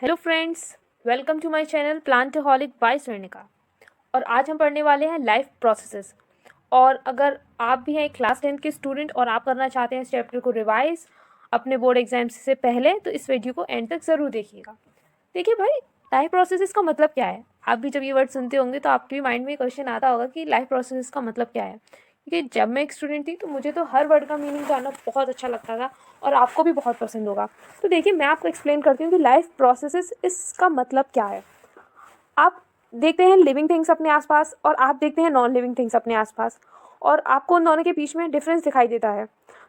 Hello friends, welcome to my channel plantaholic by Swarnika. और आज हम पढ़ने वाले हैं लाइफ प्रोसेसेस। और अगर आप भी हैं क्लास 10 के स्टूडेंट और आप करना चाहते हैं इस चैप्टर को रिवाइज अपने बोर्ड एग्जाम से पहले, तो इस वीडियो को एंड तक ज़रूर देखिएगा। देखिए भाई, लाइफ प्रोसेसेस का मतलब क्या है? आप भी जब ये वर्ड सुनते होंगे तो आपके माइंड में क्वेश्चन आता होगा कि लाइफ प्रोसेसेस का मतलब क्या है। क्योंकि जब मैं एक स्टूडेंट थी तो मुझे तो हर वर्ड का मीनिंग जानना बहुत अच्छा लगता था और आपको भी बहुत पसंद होगा। तो देखिए, मैं आपको एक्सप्लेन करती हूँ कि लाइफ प्रोसेसेस इसका मतलब क्या है। आप देखते हैं लिविंग थिंग्स अपने आसपास और आप देखते हैं नॉन लिविंग थिंग्स अपने आसपास, और आपको उन दोनों के बीच में डिफरेंस दिखाई देता है।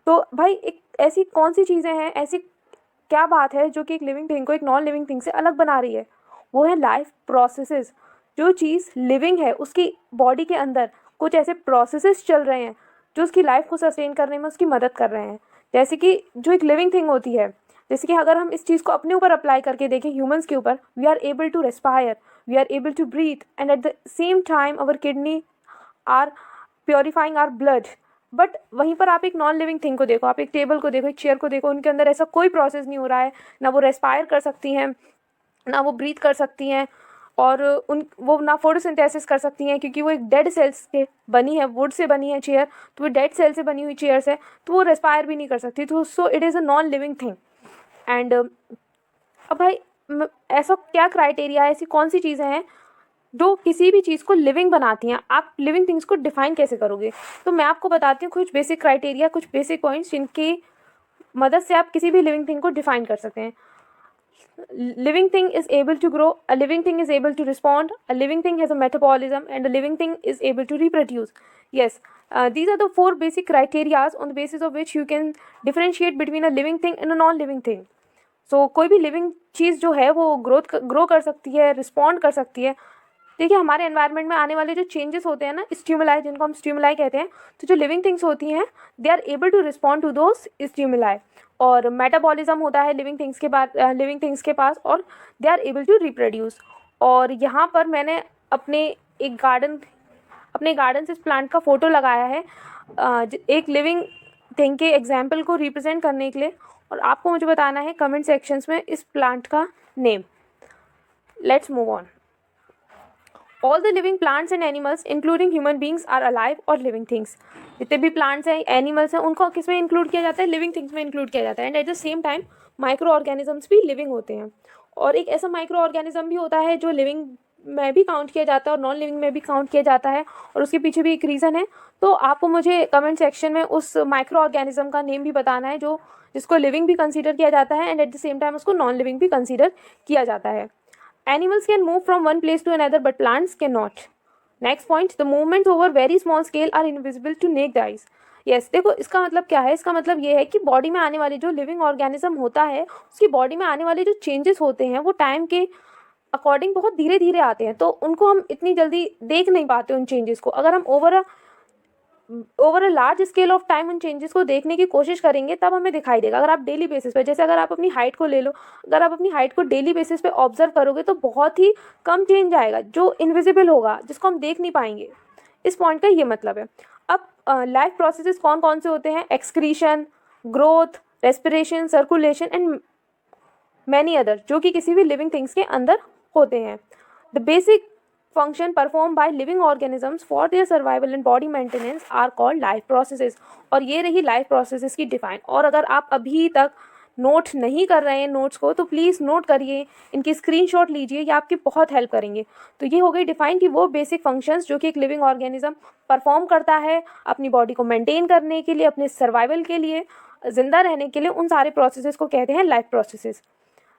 तो भाई, एक ऐसी कौन सी चीज़ें हैं, ऐसी क्या बात है जो कि एक लिविंग थिंग को एक नॉन लिविंग थिंग से अलग बना रही है? वो है लाइफ प्रोसेसेस। जो चीज़ लिविंग है उसकी बॉडी के अंदर कुछ ऐसे प्रोसेसेस चल रहे हैं जो उसकी लाइफ को सस्टेन करने में उसकी मदद कर रहे हैं। जैसे कि जो एक लिविंग थिंग होती है, जैसे कि अगर हम इस चीज़ को अपने ऊपर अप्लाई करके देखें, ह्यूमंस के ऊपर, we are able to respire, we are able to breathe, and at the same time our kidney are purifying our blood. But वहीं पर आप एक नॉन लिविंग थिंग को देखो, आप एक टेबल को देखो, एक चेयर को देखो, उनके अंदर ऐसा कोई प्रोसेस नहीं हो रहा है। ना वो रेस्पायर कर सकती हैं, ना वो ब्रीथ कर सकती हैं, और वो ना फोटोसिंथेसिस कर सकती हैं, क्योंकि वो एक डेड सेल्स के बनी है, वुड से बनी है चेयर, तो वो डेड सेल से बनी हुई चेयर्स है, तो वो रेस्पायर भी नहीं कर सकती। तो so it is a non living thing. And अब भाई, ऐसा क्या क्राइटेरिया है, ऐसी कौन सी चीज़ें हैं जो किसी भी चीज़ को लिविंग बनाती हैं? आप लिविंग थिंग्स को डिफाइन कैसे करोगे? तो मैं आपको बताती हूँ कुछ बेसिक क्राइटेरिया, कुछ बेसिक पॉइंट्स जिनकी मदद से आप किसी भी लिविंग थिंग को डिफाइन कर सकते हैं। Living thing is able to grow, a living thing is able to respond, a living thing has a metabolism, and a living thing is able to reproduce. Yes, these are the four basic criteria on the basis of which you can differentiate between a living thing and a non-living thing. So कोई भी living चीज़ जो है वो grow कर सकती है, respond कर सकती है। देखिए, हमारे एनवायरनमेंट में आने वाले जो चेंजेस होते हैं ना, स्टिमुलाई, जिनको हम स्टिमुलाई कहते हैं, तो जो लिविंग थिंग्स होती हैं they are able to respond to those stimuli. और मेटाबॉलिज्म होता है लिविंग थिंग्स के पास, और they are able to reproduce. और यहाँ पर मैंने एक गार्डन से इस प्लांट का फ़ोटो लगाया है, एक लिविंग थिंग के एग्जाम्पल को रिप्रेजेंट करने के लिए, और आपको मुझे बताना है कमेंट सेक्शंस में इस प्लांट का name. Let's move on. All the living plants and animals, including human beings, are alive or living things. जितने भी प्लांट्स हैं, एनिमल्स हैं, उनको किस में इंक्लूड किया जाता है? लिविंग थिंग्स में इंक्लूड किया जाता है। And at the same time micro organisms भी लिविंग होते हैं। और एक ऐसा माइक्रो ऑर्गेनिज्म भी होता है जो लिविंग में भी काउंट किया जाता है और नॉन लिविंग में भी काउंट किया जाता है, और उसके पीछे भी एक रीज़न है। तो आपको मुझे कमेंट सेक्शन में उस माइक्रो ऑर्गेनिज्म का नेम भी बताना है जो जिसको लिविंग भी कंसीडर किया जाता है, and at the same time उसको नॉन लिविंग भी कंसीडर किया जाता है। Animals can move from one place to another, but plants cannot. Next point, the movements over very small scale are invisible to naked eyes. Yes, देखो इसका मतलब क्या है? इसका मतलब ये है कि बॉडी में आने वाली जो लिविंग ऑर्गेनिज्म होता है, उसकी बॉडी में आने वाले जो चेंजेस होते हैं वो टाइम के अकॉर्डिंग बहुत धीरे धीरे आते हैं, तो उनको हम इतनी जल्दी देख नहीं पाते उन चेंजेस को। अगर हम over a large scale of time उन चेंजेस को देखने की कोशिश करेंगे तब हमें दिखाई देगा। अगर आप डेली बेसिस पे, जैसे अगर आप अपनी हाइट को ले लो, अगर आप अपनी हाइट को डेली बेसिस पे ऑब्जर्व करोगे तो बहुत ही कम चेंज आएगा जो इनविजिबल होगा, जिसको हम देख नहीं पाएंगे। इस पॉइंट का ये मतलब है। अब लाइफ प्रोसेसेस कौन कौन से होते हैं? Excretion, growth, respiration, circulation and many other, जो कि किसी भी लिविंग थिंग्स के अंदर होते हैं। The basic function performed by living organisms for their survival and body maintenance are called life processes। और ये रही life processes की डिफाइन। और अगर आप अभी तक नोट नहीं कर रहे हैं नोट्स को, तो प्लीज़ नोट करिए, इनकी स्क्रीनशॉट लीजिए, ये आपकी बहुत हेल्प करेंगे। तो ये हो गई डिफाइन कि वो बेसिक फंक्शंस जो कि एक लिविंग ऑर्गेनिज्म परफॉर्म करता है अपनी बॉडी को मेंटेन करने के लिए, अपने सर्वाइवल के लिए, ज़िंदा रहने के लिए, उन सारे प्रोसेसेस को कहते हैं life processes.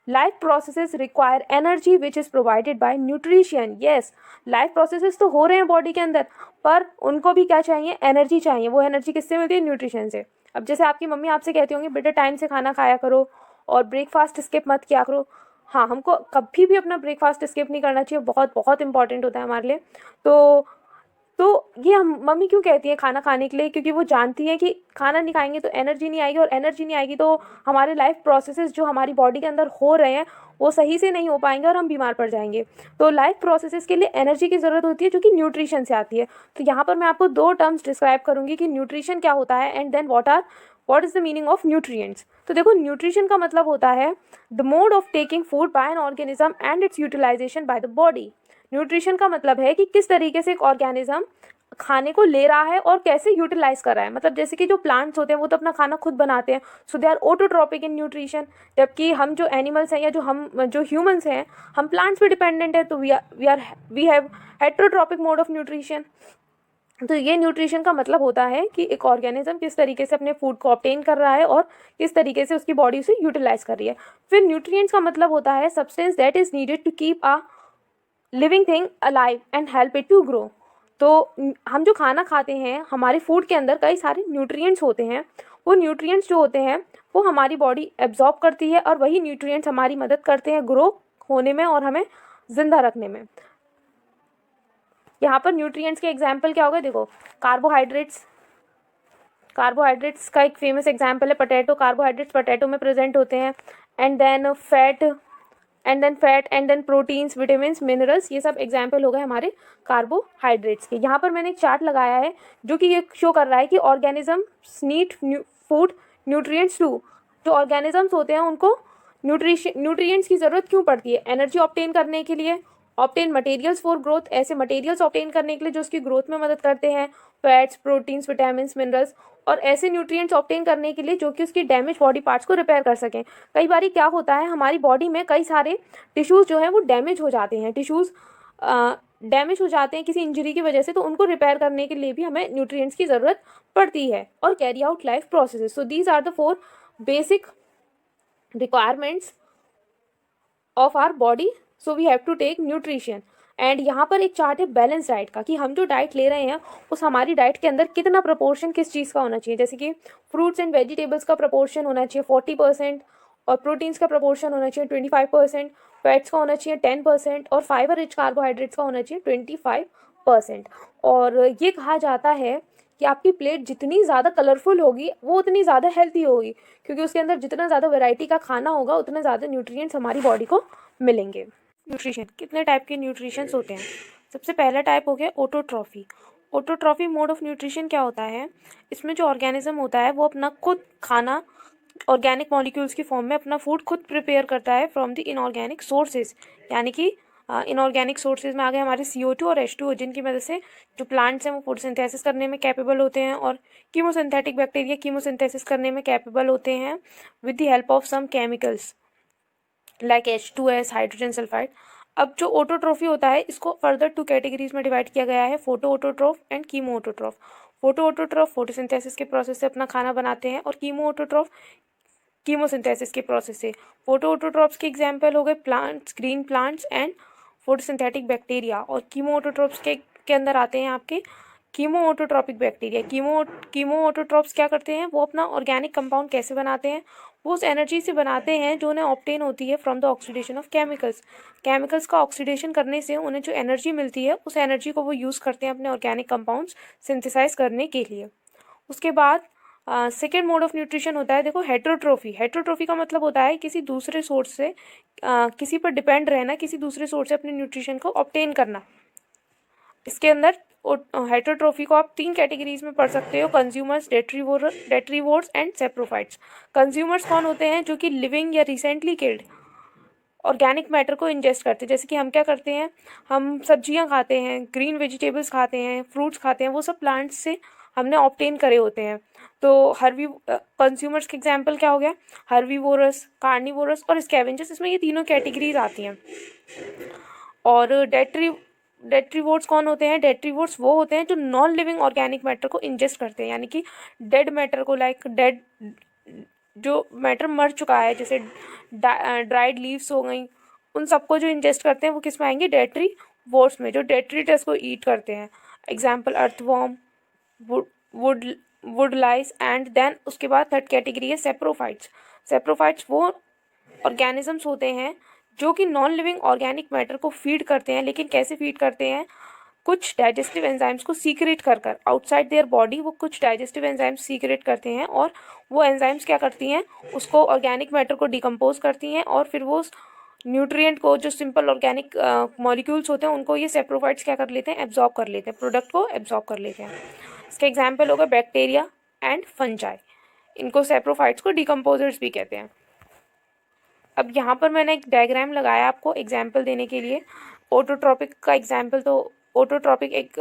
Life processes require energy which is provided by nutrition. Yes, life processes तो हो रहे हैं बॉडी के अंदर, पर उनको भी क्या चाहिए? एनर्जी चाहिए। वो एनर्जी किससे मिलती है? न्यूट्रिशन से। अब जैसे आपकी मम्मी आपसे कहती होंगी, बेटा टाइम से खाना खाया करो और ब्रेकफास्ट स्किप मत किया करो। हाँ, हमको कभी भी अपना ब्रेकफास्ट स्किप नहीं करना चाहिए, बहुत बहुत इंपॉर्टेंट होता है हमारे लिए। तो ये हम मम्मी क्यों कहती है खाना खाने के लिए? क्योंकि वो जानती है कि खाना नहीं खाएंगे तो एनर्जी नहीं आएगी, और एनर्जी नहीं आएगी तो हमारे लाइफ प्रोसेसेस जो हमारी बॉडी के अंदर हो रहे हैं वो सही से नहीं हो पाएंगे और हम बीमार पड़ जाएंगे। तो लाइफ प्रोसेसेस के लिए एनर्जी की ज़रूरत होती है जो कि न्यूट्रिशन से आती है। तो यहाँ पर मैं आपको दो टर्म्स डिस्क्राइब करूँगी कि न्यूट्रिशन क्या होता है and then what are what is the meaning of nutrients? तो देखो, न्यूट्रिशन का मतलब होता है the mode of taking food by an organism and its utilization by the body. Nutrition का मतलब है कि किस तरीके से एक ऑर्गेनिज्म खाने को ले रहा है और कैसे यूटिलाइज कर रहा है। मतलब जैसे कि जो प्लांट्स होते हैं वो तो अपना खाना खुद बनाते हैं, so they are autotrophic in nutrition. जबकि हम जो एनिमल्स हैं या जो ह्यूमंस हैं, हम प्लांट्स पे डिपेंडेंट है, तो we have heterotrophic mode of nutrition. तो ये न्यूट्रिशन का मतलब होता है कि एक ऑर्गेनिज्म किस तरीके से अपने फूड को ऑब्टेन कर रहा है और किस तरीके से उसकी बॉडी उसे यूटिलाइज कर रही है। फिर न्यूट्रिएंट्स का मतलब होता है substance that is needed to keep a living thing alive and help it to grow. तो हम जो खाना खाते हैं, हमारे फूड के अंदर कई सारे न्यूट्रिएंट्स होते हैं। वो न्यूट्रिएंट्स जो होते हैं वो हमारी बॉडी एब्जॉर्ब करती है, और वही न्यूट्रिएंट्स हमारी मदद करते हैं ग्रो होने में और हमें ज़िंदा रखने में। यहाँ पर न्यूट्रिएंट्स के एग्जाम्पल क्या हो गए? देखो, कार्बोहाइड्रेट्स का एक फेमस एग्जाम्पल है पोटैटो। कार्बोहाइड्रेट्स पोटैटो में प्रेजेंट होते हैं। And then fat and then proteins, vitamins, minerals, ये सब एग्जाम्पल हो गए हमारे कार्बोहाइड्रेट्स के। यहाँ पर मैंने एक चार्ट लगाया है जो कि ये शो कर रहा है कि organisms need food nutrients too. जो ऑर्गेनिजम्स होते हैं उनको न्यूट्रिएंट्स की ज़रूरत क्यों पड़ती है? एनर्जी ऑब्टेन करने के लिए, ऑब्टेन मटेरियल्स फॉर ग्रोथ, ऐसे मटेरियल्स ऑब्टेन करने के लिए जो उसकी ग्रोथ में मदद करते हैं, फैट्स, प्रोटीन्स, विटामिन्स, मिनरल्स, और ऐसे न्यूट्रिएंट्स ऑब्टेन करने के लिए जो कि उसकी डैमेज बॉडी पार्ट्स को रिपेयर कर सकें। कई बार क्या होता है, हमारी बॉडी में कई सारे टिश्यूज़ जो हैं वो डैमेज हो जाते हैं, डैमेज हो जाते हैं किसी इंजरी की वजह से, तो उनको रिपेयर करने के लिए भी हमें न्यूट्रिएंट्स की ज़रूरत पड़ती है। और carry out life processes. So these are the 4 basic requirements of our body, so we have to take nutrition. And यहाँ पर एक चार्ट है बैलेंस डाइट का, कि हम जो डाइट ले रहे हैं उस हमारी डाइट के अंदर कितना प्रपोर्शन किस चीज़ का होना चाहिए। जैसे कि फ्रूट्स एंड वेजिटेबल्स का प्रपोर्शन होना चाहिए 40%, और प्रोटीन्स का प्रपोर्शन होना चाहिए 25%, फैट्स का होना चाहिए 10%, और फाइबर रिच कार्बोहाइड्रेट्स का होना चाहिए 25%। और ये कहा जाता है कि आपकी प्लेट जितनी ज़्यादा कलरफुल होगी वो उतनी ज़्यादा हेल्थी होगी, क्योंकि उसके अंदर जितना ज़्यादा वैरायटी का खाना होगा उतना ज़्यादा न्यूट्रिएंट्स हमारी बॉडी को मिलेंगे। न्यूट्रिशन, कितने टाइप के न्यूट्रिशंस होते हैं? सबसे पहला टाइप हो गया autotrophy. Autotrophy mode of nutrition क्या होता है? इसमें जो ऑर्गेनिज्म होता है वो अपना खुद खाना ऑर्गेनिक मॉलिक्यूल्स की फॉर्म में अपना फूड खुद प्रिपेयर करता है फ्रॉम द इनऑर्गेनिक सोर्सेज। यानी कि इनऑर्गेनिक सोर्सेज में आ गए हमारे CO2 और H2O, जिनकी वजह से जो प्लांट्स हैं वो फोटोसिंथेसिस करने में कैपेबल होते हैं, और कीमोसिंथेटिक बैक्टीरिया कीमोसिंथेसिस करने में कैपेबल होते हैं with the help of some chemicals like H2S, hydrogen sulphide. अब जो ऑटोट्रॉफी होता है इसको फर्दर 2 कैटेगरीज में डिवाइड किया गया है, photo autotroph and chemo autotroph. Photo autotroph photosynthesis के प्रोसेस से अपना खाना बनाते हैं, और कीमो ऑटोट्रॉफ कीमोसिंथेसिस के प्रोसेस से। फोटो ऑटोट्रॉफ्स के एग्जाम्पल हो गए plants, green plants and photosynthetic bacteria. और कीमो ऑटोट्रॉफ्स के अंदर आते हैं आपके chemo autotrophic bacteria. Chemo autotrophs क्या करते हैं? वो अपना ऑर्गेनिक कंपाउंड कैसे बनाते हैं? वो उस एनर्जी से बनाते हैं जो उन्हें ऑब्टेन होती है from the oxidation of chemicals. Chemicals का ऑक्सीडेशन करने से उन्हें जो एनर्जी मिलती है उस एनर्जी को वो यूज़ करते हैं अपने ऑर्गेनिक कंपाउंड्स सिंथेसाइज करने के लिए। उसके बाद सेकेंड मोड ऑफ न्यूट्रिशन होता है, देखो, हेट्रोट्रोफी। हेट्रोट्रोफी का मतलब होता है किसी दूसरे सोर्स से किसी पर डिपेंड रहना, किसी दूसरे सोर्स से अपने न्यूट्रिशन को ऑब्टेन करना। इसके अंदर हेट्रोट्रोफी को आप 3 कैटेगरीज में पढ़ सकते हो, कंज्यूमर्स, डेट्रीवोर्स एंड सेप्रोफाइट्स। कंज्यूमर्स कौन होते हैं? जो कि लिविंग या रिसेंटली किल्ड ऑर्गेनिक मैटर को इंजेस्ट करते हैं। जैसे कि हम क्या करते हैं, हम सब्जियां खाते हैं, ग्रीन वेजिटेबल्स खाते हैं, फ्रूट्स खाते हैं, वो सब प्लांट्स से हमने ऑब्टेन करे होते हैं। तो कंज्यूमर्स के एग्जाम्पल क्या हो गया? हर्बीवोरस, कार्निवोरस और स्कैवेंजर्स, इसमें ये तीनों कैटेगरीज आती हैं। और डेट्रीवोर्स कौन होते हैं? डेट्रीवोर्स वो होते हैं जो नॉन लिविंग ऑर्गेनिक मैटर को इंजेस्ट करते हैं, यानी कि डेड मैटर को, लाइक डेड जो मैटर मर चुका है, जैसे ड्राइड लीव्स हो गई, उन सबको जो इंजेस्ट करते हैं वो किस में आएंगे? डेट्रीवोर्स में, जो डेट्रीटस को ईट करते हैं। Example earthworm, wood lice, and then उसके बाद थर्ड कैटेगरी है सेप्रोफाइट्स। सेप्रोफाइट्स वो ऑर्गेनिजम्स होते हैं जो कि नॉन लिविंग ऑर्गेनिक मैटर को फीड करते हैं। लेकिन कैसे फीड करते हैं? कुछ डाइजेस्टिव एंजाइम्स को सीक्रेट कर आउटसाइड देयर बॉडी वो कुछ डाइजेस्टिव एंजाइम्स सीक्रेट करते हैं, और वो एंजाइम्स क्या करती हैं? उसको ऑर्गेनिक मैटर को डिकम्पोज करती हैं, और फिर वो न्यूट्रिएंट को, जो सिंपल ऑर्गेनिक मॉलिक्यूल्स होते हैं, उनको ये सेप्रोफाइट्स क्या कर लेते हैं? एब्जॉर्ब कर लेते हैं, प्रोडक्ट को एब्जॉर्ब कर लेते हैं। इसके एग्जाम्पल हो गए बैक्टीरिया एंड फंजाई। इनको सेप्रोफाइट्स को डिकम्पोजर्स भी कहते हैं। अब यहाँ पर मैंने एक डायग्राम लगाया आपको एग्जाम्पल देने के लिए। ऑटोट्रॉपिक का एग्जाम्पल, तो ऑटोट्रॉपिक एक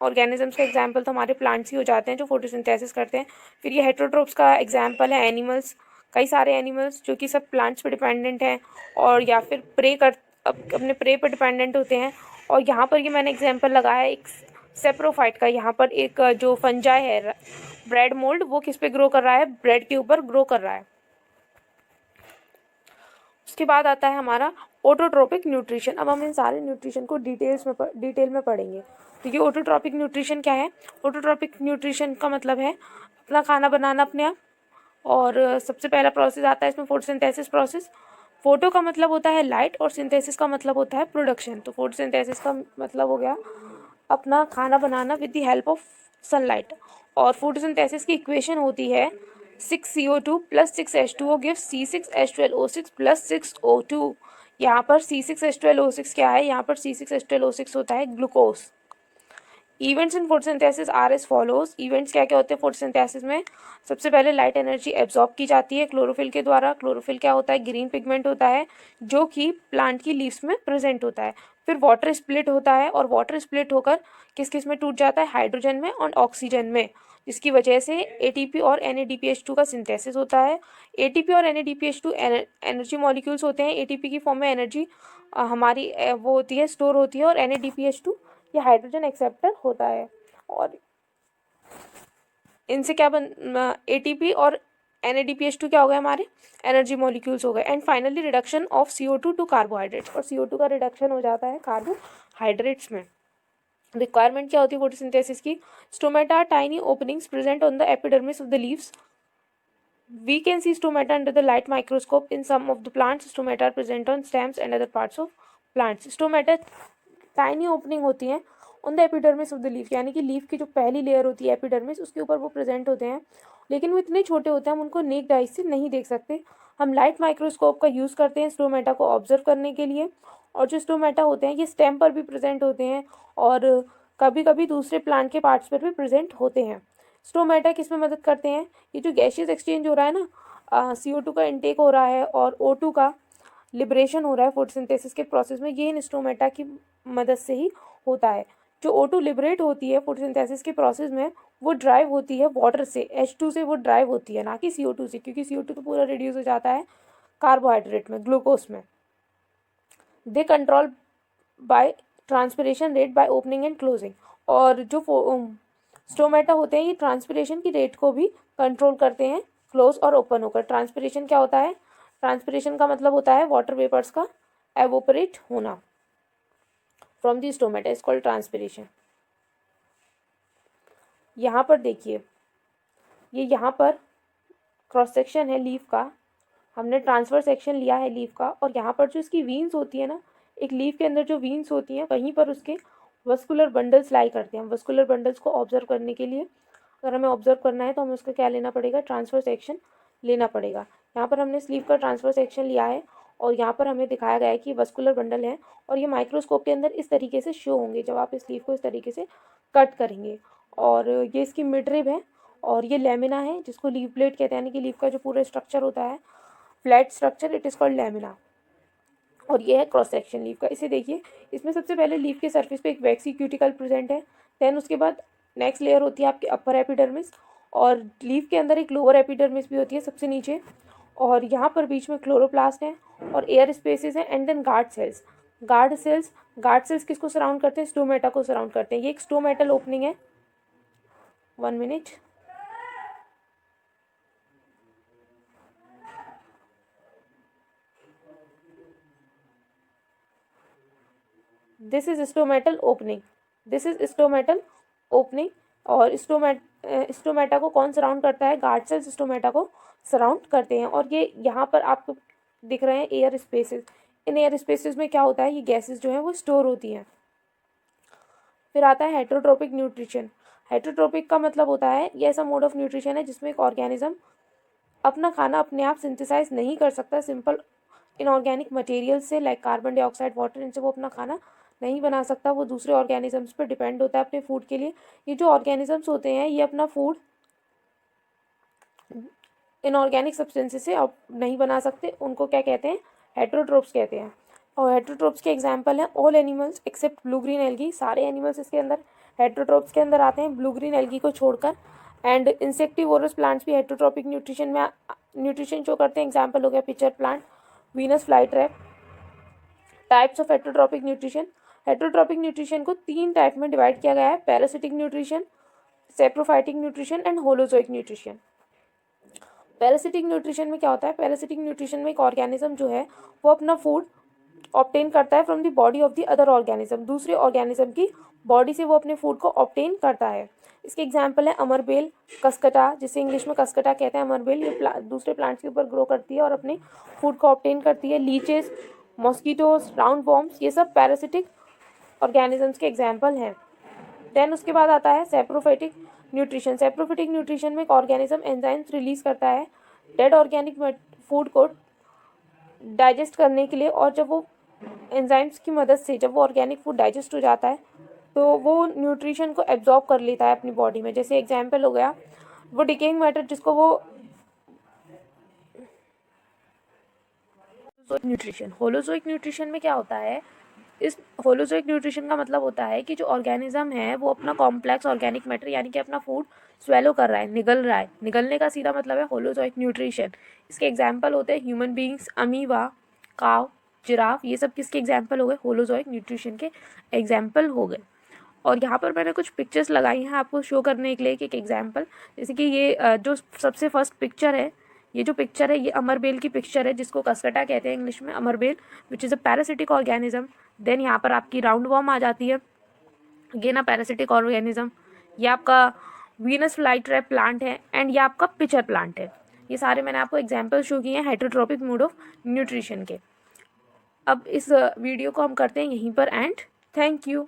ऑर्गेनिजम्स का एग्जाम्पल तो हमारे प्लांट्स ही हो जाते हैं जो फोटोसिंथेसिस करते हैं। फिर ये हेटरोट्रोप्स का एग्जाम्पल है एनिमल्स, कई सारे एनिमल्स जो कि सब प्लांट्स पर डिपेंडेंट हैं और या फिर अपने प्रे पर डिपेंडेंट होते हैं। और यहाँ पर ये मैंने एग्जाम्पल लगाया एक सेप्रोफाइट का। यहाँ पर एक जो फंजाई है ब्रेड मोल्ड, वो किस पे ग्रो कर रहा है, ब्रेड के ऊपर ग्रो कर रहा है। उसके बाद आता है हमारा ऑटोट्रोपिक न्यूट्रिशन। अब हम इन सारे न्यूट्रिशन को डिटेल में पढ़ेंगे। तो ये ऑटोट्रोपिक न्यूट्रिशन क्या है? ऑटोट्रोपिक न्यूट्रिशन का मतलब है अपना खाना बनाना अपने आप। और सबसे पहला प्रोसेस आता है इसमें फोटोसिंथेसिस प्रोसेस। फोटो का मतलब होता है लाइट और सिंथेसिस का मतलब होता है प्रोडक्शन। तो फोटोसिंथेसिस का मतलब हो गया अपना खाना बनाना with the help of sunlight. और फोटोसिंथेसिस की इक्वेशन होती है 6CO2 + 6H2O gives C6H12O6 + 6O2। यहाँ पर C6H12O6 क्या है? यहाँ पर C6H12O6 होता है glucose. Events in photosynthesis are as follows. Events क्या क्या होते हैं फोटोसिंथेसिस में? सबसे पहले लाइट एनर्जी एब्जॉर्ब की जाती है क्लोरोफिल के द्वारा। क्लोरोफिल क्या होता है? ग्रीन पिगमेंट होता है जो कि प्लांट की लीव्स में प्रेजेंट होता है। फिर वाटर स्प्लिट होता है और वाटर स्प्लिट होकर किस किस में टूट जाता है? हाइड्रोजन में और ऑक्सीजन में, जिसकी वजह से एटीपी और NADPH2 का सिंथेसिस होता है। एटीपी और NADPH2 एनर्जी मॉलिक्यूल्स होते हैं। एटीपी की फॉर्म में एनर्जी हमारी वो होती है, स्टोर होती है, और NADPH2 ये हाइड्रोजन एक्सेप्टर होता है। और इनसे क्या एटीपी और NADPH2 क्या हो गए? हमारे एनर्जी मॉलिक्यूल्स हो गए। And finally reduction of CO2 to carbohydrates, और CO2 का रिडक्शन हो जाता है कार्बोहाइड्रेट्स में। रिक्वायरमेंट क्या होती है फोटोसिंथेसिस की? Stomata tiny openings present on the epidermis of the leaves. We can see stomata under the light microscope. In some of the plants, stomata are present on stems and other parts of plants. Stomata tiny opening होती है on the epidermis of the leaf, यानी कि leaf की जो पहली layer होती है epidermis, उसके ऊपर वो प्रेजेंट होते हैं। लेकिन वो इतने छोटे होते हैं हम उनको नेक्ड आई से नहीं देख सकते। हम लाइट माइक्रोस्कोप का यूज़ करते हैं स्टोमेटा को ऑब्जर्व करने के लिए। और जो स्टोमेटा होते हैं ये स्टेम पर भी प्रेजेंट होते हैं और कभी कभी दूसरे प्लांट के पार्ट्स पर भी प्रेजेंट होते हैं। स्टोमेटा किस में मदद करते हैं? ये जो गैशियस एक्सचेंज हो रहा है ना, CO2 का इनटेक हो रहा है और O2 का लिबरेशन हो रहा है फोटोसिंथेसिस के प्रोसेस में, ये इन स्टोमेटा की मदद से ही होता है। जो O2 लिबरेट होती है फोटोसिंथेसिस के प्रोसेस में, वो ड्राइव होती है वाटर से, H2 से वो ड्राइव होती है, ना कि CO2 से, क्योंकि CO2 तो पूरा रिड्यूस हो जाता है कार्बोहाइड्रेट में, ग्लूकोज में। They control by transpiration rate by opening and closing. और जो स्टोमेटा होते हैं ये ट्रांसपिरेशन की रेट को भी कंट्रोल करते हैं क्लोज और ओपन होकर। ट्रांसपिरेशन क्या होता है? ट्रांसपिरेशन का मतलब होता है वाटर वेपर्स का एवोपरेट होना from the stomata, is called transpiration. यहाँ पर देखिए, ये यहाँ पर क्रॉस सेक्शन है लीफ का, हमने ट्रांसफर सेक्शन लिया है लीफ का। और यहाँ पर जो इसकी वीन्स होती है ना, एक लीफ के अंदर जो वीन्स होती हैं वहीं पर उसके वस्कुलर बंडल्स लाई करते हैं। वस्कुलर बंडल्स को ऑब्जर्व करने के लिए, अगर हमें ऑब्जर्व करना है तो हमें उसका क्या लेना पड़ेगा? ट्रांसफर सेक्शन लेना पड़ेगा। यहाँ पर हमने स्लीव का ट्रांसफर सेक्शन लिया है और यहाँ पर हमें दिखाया गया है कि वस्कुलर बंडल है और ये माइक्रोस्कोप के अंदर इस तरीके से शो होंगे जब आप इस लीफ को इस तरीके से कट करेंगे। और ये इसकी मिड रिब है और ये लेमिना है जिसको लीफ ब्लेड कहते हैं, यानी कि लीफ का जो पूरा स्ट्रक्चर होता है flat structure, it is called lamina. और ये है क्रॉस सेक्शन लीफ का। इसे देखिए, इसमें सबसे पहले लीफ के सरफेस पे एक वैक्सी क्यूटिकल प्रेजेंट है। देन उसके बाद नेक्स्ट लेयर होती है आपके अपर एपिडर्मिस, और लीफ के अंदर एक लोअर एपिडर्मिस भी होती है सबसे नीचे। और यहाँ पर बीच में क्लोरोप्लास्ट है और एयर स्पेसेस है and then guard cells. Guard cells किसको सराउंड करते हैं? स्टोमेटा को सराउंड करते हैं। ये एक स्टोमेटल ओपनिंग है। 1 minute. This is stomatal opening, this is stomatal opening. और स्टोमेटा को कौन सराउंड करता है? गार्ड सेल्स स्टोमेटा को सराउंड करते हैं। और ये यहाँ पर आपको दिख रहे हैं air spaces. In air spaces में क्या होता है? ये गैसेस जो हैं वो स्टोर होती हैं। फिर आता है हेटरोट्रोपिक न्यूट्रिशन। हेटरोट्रोपिक का मतलब होता है ये ऐसा मोड ऑफ न्यूट्रिशन है जिसमें एक ऑर्गेनिज्म अपना खाना अपने आप सिंथेसाइज नहीं कर सकता सिंपल इनऑर्गेनिक मटेरियल से, लाइक कार्बन डाइऑक्साइड, वाटर, इनसे वो अपना खाना नहीं बना सकता। वो दूसरे ऑर्गेनिजम्स पर डिपेंड होता है अपने फूड के लिए। ये जो ऑर्गेनिजम्स होते हैं ये अपना फूड इनऑर्गेनिक सब्सटेंसेस से आप नहीं बना सकते, उनको क्या कहते हैं, हेटरोट्रोप्स कहते हैं। और हेटरोट्रोप्स के एग्जांपल हैं all animals except blue green algae, सारे एनिमल्स इसके अंदर हेटरोट्रोप्स के अंदर आते हैं ब्लू ग्रीन एल्गी को छोड़कर। एंड इंसेक्टिवोरस प्लांट्स भी हेटरोट्रोपिक न्यूट्रिशन में न्यूट्रिशन शो करते हैं, एग्जाम्पल हो गया pitcher plant, Venus fly trap. Types of heterotrophic nutrition, heterotrophic nutrition को 3 टाइप में डिवाइड किया गया है, parasitic nutrition, saprophytic nutrition and holozoic nutrition. Parasitic nutrition में क्या होता है, पैरासिटिक न्यूट्रिशन में एक ऑर्गेनिज्म जो है वो अपना फूड ऑब्टेन करता है from the body of the other organism, दूसरे ऑर्गेनिज्म की बॉडी से वो अपने फूड को ऑब्टेन करता है। इसके एग्जाम्पल है अमरबेल, कसकटा, जिसे इंग्लिश में कसकटा कहते हैं, अमरबेल ये दूसरे प्लांट्स के ऊपर ग्रो करती है और अपने फूड को ऑब्टेन करती है। लीचेस, मॉस्किटोज, राउंड वॉर्म्स, ये सब पैरासिटिक ऑर्गेनिजम्स के एग्जाम्पल हैं। देन उसके बाद आता है सेप्रोफाइटिक न्यूट्रिशन। सेप्रोफाइटिक न्यूट्रिशन में एक ऑर्गेनिज्म एंजाइम्स रिलीज करता है डेड ऑर्गेनिक फूड को डाइजेस्ट करने के लिए, और जब वो एंजाइम्स की मदद से जब वो ऑर्गेनिक फूड डाइजेस्ट हो जाता है तो वो न्यूट्रिशन को एब्जॉर्ब कर लेता है अपनी बॉडी में। जैसे एग्जाम्पल हो गया वो डिकेइंग मैटर जिसको वो न्यूट्रिशन। होलोजोइक न्यूट्रिशन में क्या होता है, इस होलोजोइक न्यूट्रिशन का मतलब होता है कि जो ऑर्गेनिज्म है वो अपना कॉम्प्लेक्स ऑर्गेनिक मैटर यानी कि अपना फूड स्वेलो कर रहा है, निगल रहा है। निगलने का सीधा मतलब है होलोजोइक न्यूट्रिशन। इसके एग्जाम्पल होते हैं ह्यूमन बींग्स, अमीबा, काव, जिराफ, ये सब किसके एग्जाम्पल हो गए, होलोजोइक न्यूट्रिशन के एग्जाम्पल हो गए। और यहाँ पर मैंने कुछ पिक्चर्स लगाई हैं आपको शो करने के लिए कि एक एग्जाम्पल, जैसे कि ये जो सबसे फर्स्ट पिक्चर है, ये जो पिक्चर है ये अमरबेल की पिक्चर है जिसको कसकटा कहते हैं इंग्लिश में, amarbel which is a parasitic organism. Then यहाँ पर आपकी राउंड वॉर्म आ जाती है, ये ना पैरासिटिक ऑर्गेनिज्म। ये आपका वीनस फ्लाई ट्रैप प्लांट है एंड ये आपका पिचर प्लांट है। ये सारे मैंने आपको एग्जाम्पल शो किए हैं हेटरोट्रोपिक मोड ऑफ न्यूट्रिशन के। अब इस वीडियो को हम करते हैं यहीं पर एंड थैंक यू।